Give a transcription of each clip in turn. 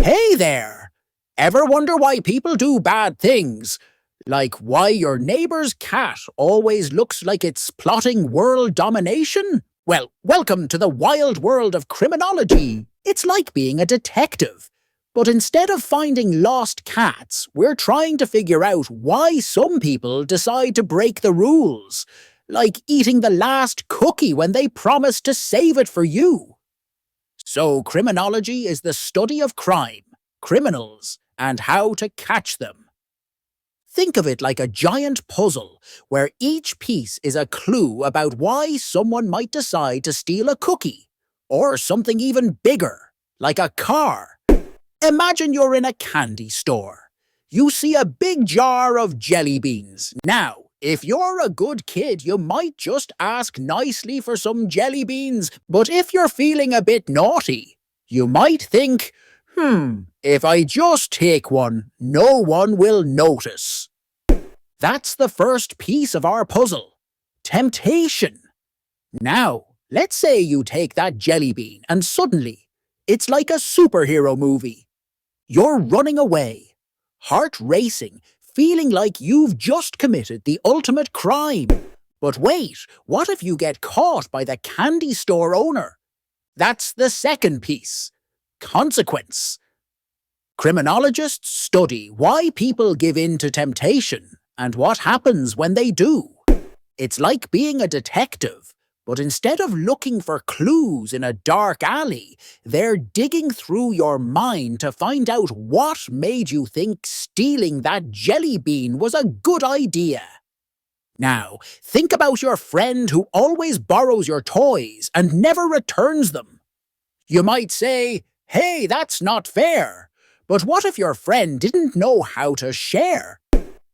Hey there! Ever wonder why people do bad things? Like why your neighbor's cat always looks like it's plotting world domination? Well, welcome to the wild world of criminology. It's like being a detective. But instead of finding lost cats, we're trying to figure out why some people decide to break the rules. Like eating the last cookie when they promised to save it for you. So criminology is the study of crime, criminals, and how to catch them. Think of it like a giant puzzle, where each piece is a clue about why someone might decide to steal a cookie, or something even bigger, like a car. Imagine you're in a candy store. You see a big jar of jelly beans. Now, if you're a good kid, you might just ask nicely for some jelly beans, but if you're feeling a bit naughty, you might think, if I just take one, no one will notice. That's the first piece of our puzzle. Temptation. Now, let's say you take that jelly bean and suddenly, it's like a superhero movie. You're running away, heart racing, feeling like you've just committed the ultimate crime. But wait, what if you get caught by the candy store owner? That's the second piece. Consequence. Criminologists study why people give in to temptation and what happens when they do. It's like being a detective, but instead of looking for clues in a dark alley, they're digging through your mind to find out what made you think stealing that jelly bean was a good idea. Now, think about your friend who always borrows your toys and never returns them. You might say, "Hey, that's not fair." But what if your friend didn't know how to share?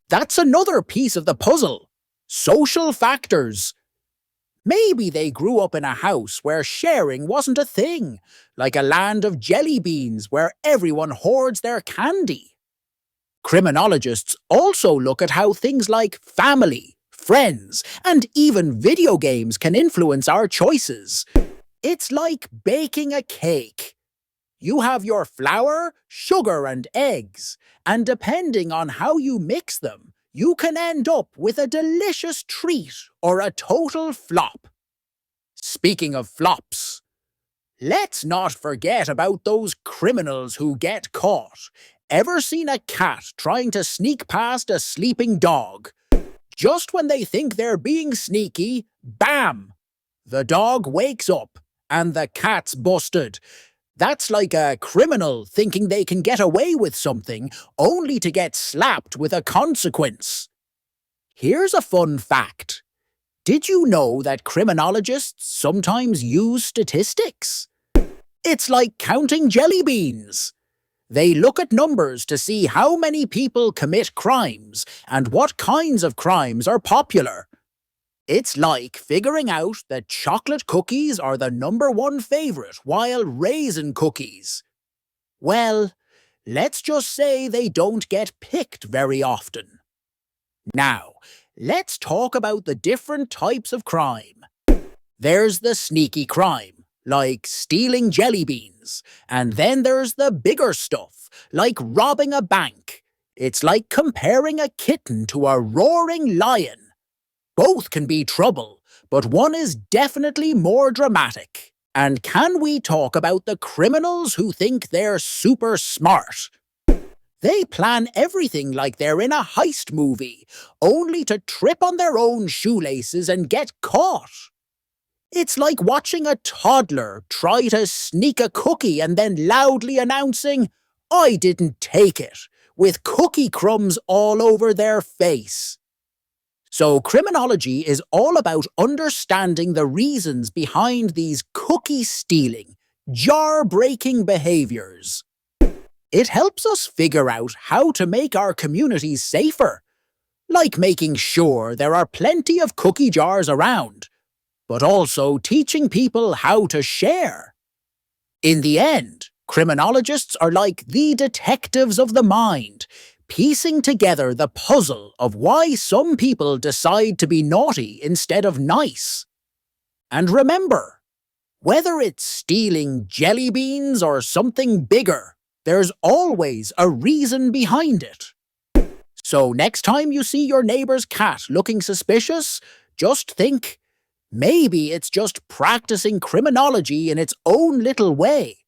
That's another piece of the puzzle. Social factors. Maybe they grew up in a house where sharing wasn't a thing, like a land of jelly beans where everyone hoards their candy. Criminologists also look at how things like family, friends, and even video games can influence our choices. It's like baking a cake. You have your flour, sugar, and eggs, and depending on how you mix them, you can end up with a delicious treat or a total flop. Speaking of flops, let's not forget about those criminals who get caught. Ever seen a cat trying to sneak past a sleeping dog? Just when they think they're being sneaky, bam! The dog wakes up, and the cat's busted. That's like a criminal thinking they can get away with something, only to get slapped with a consequence. Here's a fun fact. Did you know that criminologists sometimes use statistics? It's like counting jelly beans. They look at numbers to see how many people commit crimes and what kinds of crimes are popular. It's like figuring out that chocolate cookies are the #1 favorite while raisin cookies. Well, let's just say they don't get picked very often. Now, let's talk about the different types of crime. There's the sneaky crime, like stealing jelly beans. And then there's the bigger stuff, like robbing a bank. It's like comparing a kitten to a roaring lion. Both can be trouble, but one is definitely more dramatic. And can we talk about the criminals who think they're super smart? They plan everything like they're in a heist movie, only to trip on their own shoelaces and get caught. It's like watching a toddler try to sneak a cookie and then loudly announcing, "I didn't take it," with cookie crumbs all over their face. So criminology is all about understanding the reasons behind these cookie-stealing, jar-breaking behaviors. It helps us figure out how to make our communities safer, like making sure there are plenty of cookie jars around, but also teaching people how to share. In the end, criminologists are like the detectives of the mind, piecing together the puzzle of why some people decide to be naughty instead of nice. And remember, whether it's stealing jelly beans or something bigger, There's always a reason behind it. So next time you see your neighbor's cat looking suspicious, just think, maybe it's just practicing criminology in its own little way.